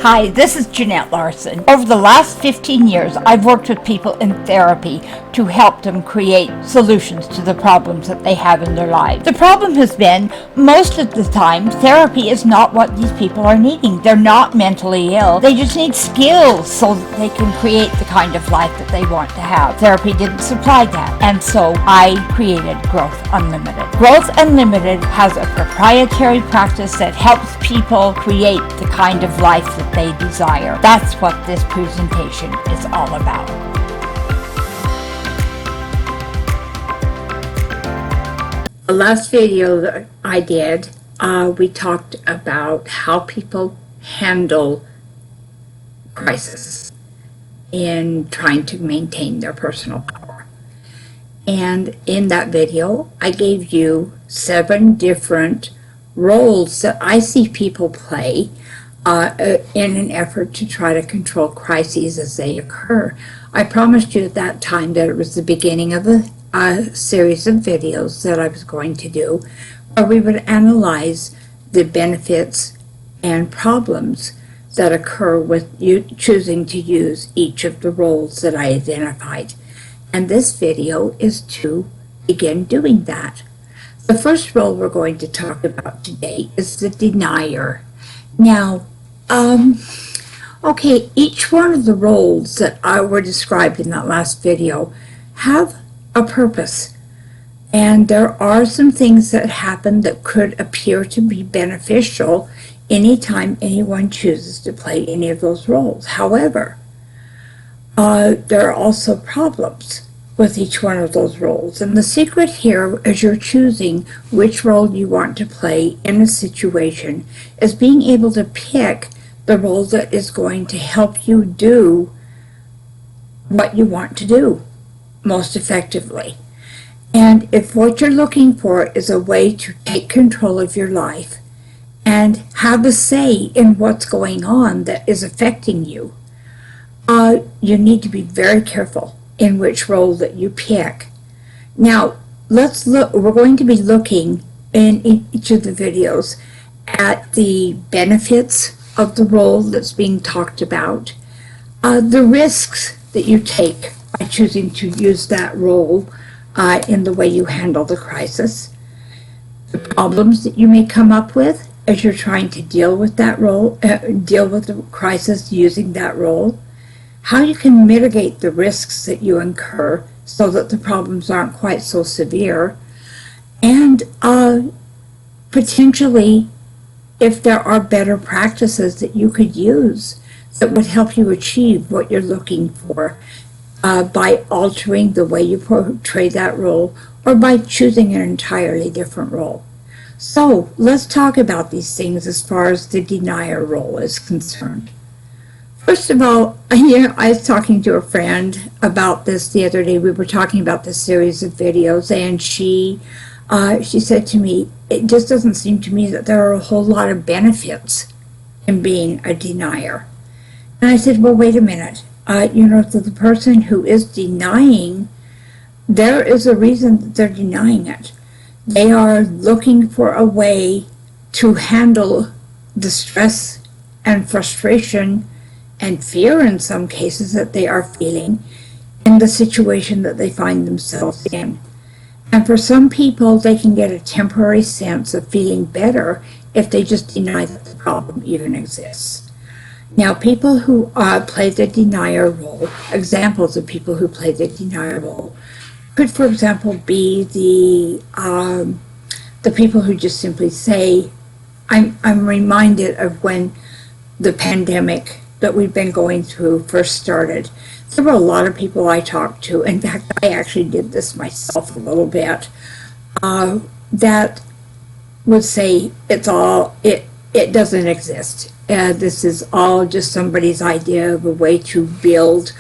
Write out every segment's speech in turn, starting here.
Hi, this is Jeanette Larson. Over the last 15 years, I've worked with people in therapy to help them create solutions to the problems that they have in their lives. The problem has been, most of the time, therapy is not what these people are needing. They're not mentally ill. They just need skills so that they can create the kind of life that they want to have. Therapy didn't supply that, and so I created Growth Unlimited. Growth Unlimited has a proprietary practice that helps people create the kind of life that they desire. That's what this presentation is all about. The last video that I did, we talked about how people handle crisis in trying to maintain their personal power. And in that video, I gave you 7 different roles that I see people play in an effort to try to control crises as they occur. I promised you at that time that it was the beginning of a series of videos that I was going to do where we would analyze the benefits and problems that occur with you choosing to use each of the roles that I identified. And this video is to begin doing that. The first role we're going to talk about today is the denier. Now, okay, each one of the roles that were described in that last video have a purpose. And there are some things that happen that could appear to be beneficial anytime anyone chooses to play any of those roles. However, there are also problems with each one of those roles. And the secret here, as you're choosing which role you want to play in a situation, is being able to pick the role that is going to help you do what you want to do most effectively. And if what you're looking for is a way to take control of your life and have a say in what's going on that is affecting you, you need to be very careful in which role that you pick. Now, let's look. We're going to be looking in each of the videos at the benefits of the role that's being talked about, the risks that you take by choosing to use that role in the way you handle the crisis, the problems that you may come up with as you're trying to deal with that role, deal with the crisis using that role, how you can mitigate the risks that you incur so that the problems aren't quite so severe, and potentially if there are better practices that you could use that would help you achieve what you're looking for by altering the way you portray that role or by choosing an entirely different role. So let's talk about these things as far as the denier role is concerned. First of all, I was talking to a friend about this the other day. We were talking about this series of videos, and she said to me, it just doesn't seem to me that there are a whole lot of benefits in being a denier. And I said, well, wait a minute. The person who is denying, there is a reason that they're denying it. They are looking for a way to handle the stress and frustration and fear in some cases that they are feeling in the situation that they find themselves in. And for some people, they can get a temporary sense of feeling better if they just deny that the problem even exists. Now, people who play the denier role, examples of people who play the denier role, could, for example, be the people who just simply say, I'm reminded of when the pandemic that we've been going through first started. There were a lot of people I talked to, in fact, I actually did this myself a little bit, that would say it doesn't exist. This is all just somebody's idea of a way to build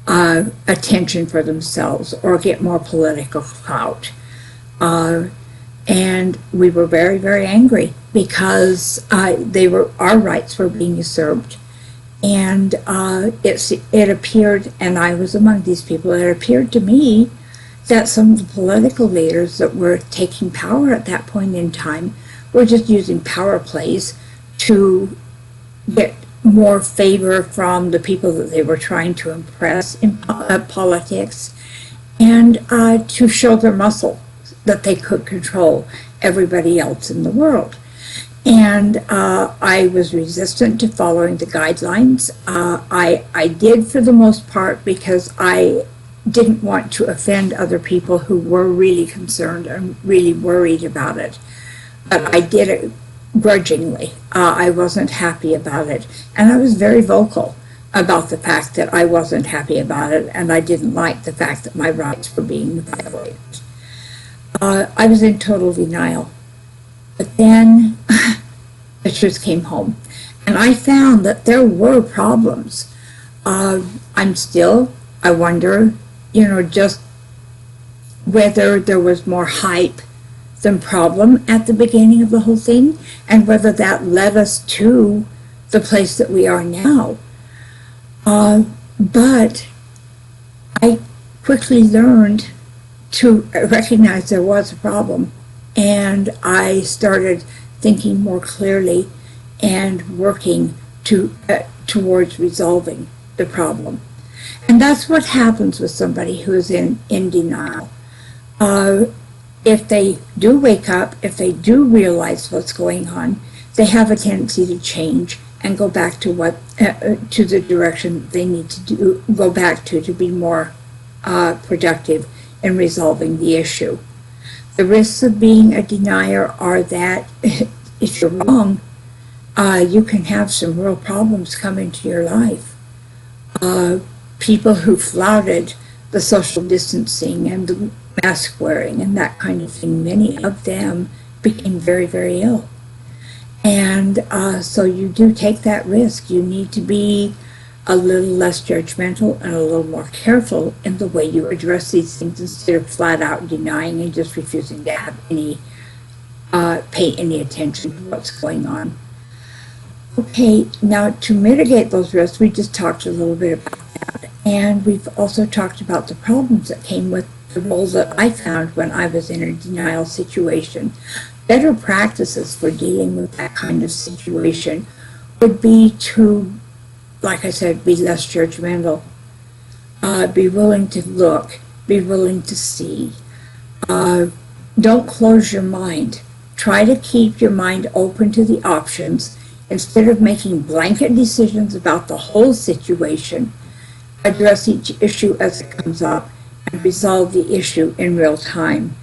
attention for themselves or get more political clout. And we were very, very angry because our rights were being usurped. And it appeared, and I was among these people, it appeared to me that some of the political leaders that were taking power at that point in time were just using power plays to get more favor from the people that they were trying to impress in politics, and to show their muscle, that they could control everybody else in the world. And I was resistant to following the guidelines. I did for the most part because I didn't want to offend other people who were really concerned and really worried about it. But I did it grudgingly. I wasn't happy about it. And I was very vocal about the fact that I wasn't happy about it, and I didn't like the fact that my rights were being violated. I was in total denial. But then the truth came home, and I found that there were problems. I wonder, just whether there was more hype than problem at the beginning of the whole thing, and whether that led us to the place that we are now. But I quickly learned to recognize there was a problem, and I started thinking more clearly and working towards resolving the problem. And that's what happens with somebody who is in denial. If they do wake up, if they do realize what's going on, they have a tendency to change and go back to to the direction they need to go back to be more productive in resolving the issue. The risks of being a denier are that if you're wrong, you can have some real problems come into your life. People who flouted the social distancing and the mask wearing and that kind of thing, many of them became very, very ill. And so you do take that risk. You need to be a little less judgmental and a little more careful in the way you address these things, instead of flat out denying and just refusing to have pay any attention to what's going on. Okay, now to mitigate those risks, we just talked a little bit about that. And we've also talked about the problems that came with the role that I found when I was in a denial situation. Better practices for dealing with that kind of situation would be to, like I said, be less judgmental, be willing to look, be willing to see. Don't close your mind. Try to keep your mind open to the options instead of making blanket decisions about the whole situation. Address each issue as it comes up and resolve the issue in real time.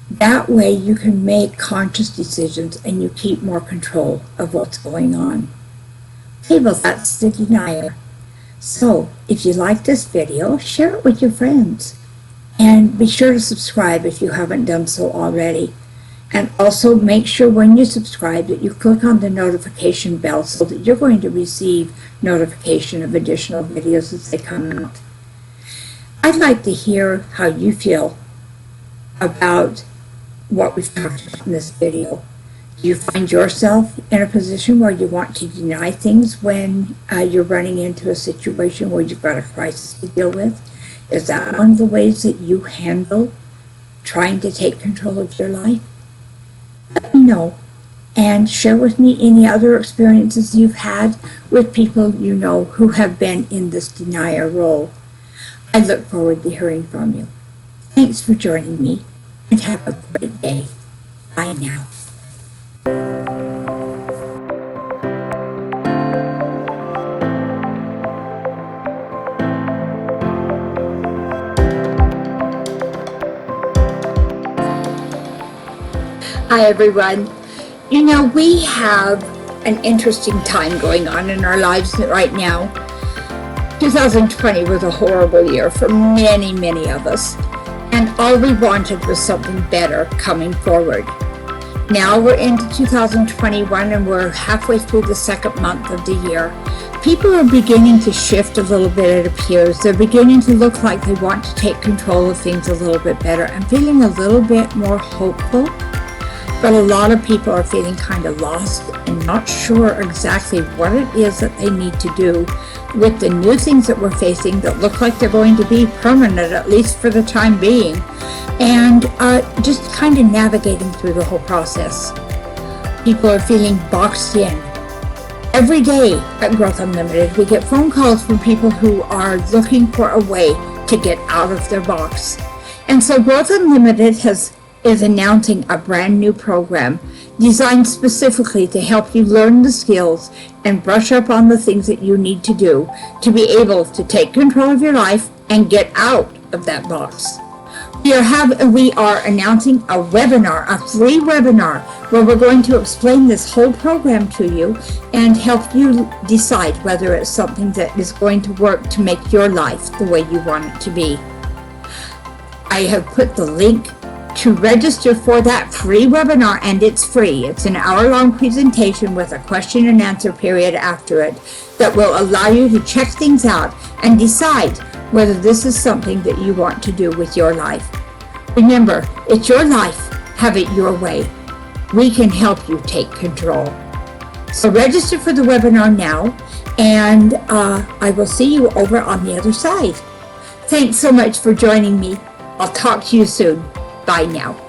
That way you can make conscious decisions and you keep more control of what's going on. Okay, well, that's the denier. So if you like this video, share it with your friends. And be sure to subscribe if you haven't done so already. And also make sure when you subscribe that you click on the notification bell so that you're going to receive notification of additional videos as they come out. I'd like to hear how you feel about what we've talked about in this video. Do you find yourself in a position where you want to deny things when you're running into a situation where you've got a crisis to deal with? Is that one of the ways that you handle trying to take control of your life? Let me know, and share with me any other experiences you've had with people you know who have been in this denier role. I look forward to hearing from you. Thanks for joining me, and have a great day. Bye now. Hi everyone. We have an interesting time going on in our lives right now. 2020 was a horrible year for many, many of us, and all we wanted was something better coming forward. Now we're into 2021 and we're halfway through the second month of the year. People are beginning to shift a little bit, it appears. They're beginning to look like they want to take control of things a little bit better and feeling a little bit more hopeful. But a lot of people are feeling kind of lost and not sure exactly what it is that they need to do with the new things that we're facing that look like they're going to be permanent, at least for the time being, and just kind of navigating through the whole process. People are feeling boxed in Every day at Growth Unlimited, we get phone calls from people who are looking for a way to get out of their box. And so Growth Unlimited is announcing a brand new program designed specifically to help you learn the skills and brush up on the things that you need to do to be able to take control of your life and get out of that box. We are announcing a webinar, a free webinar, where we're going to explain this whole program to you and help you decide whether it's something that is going to work to make your life the way you want it to be. I have put the link to register for that free webinar, and it's free. It's an hour-long presentation with a question and answer period after it that will allow you to check things out and decide whether this is something that you want to do with your life. Remember, it's your life. Have it your way. We can help you take control. So register for the webinar now, and I will see you over on the other side. Thanks so much for joining me. I'll talk to you soon. Bye now.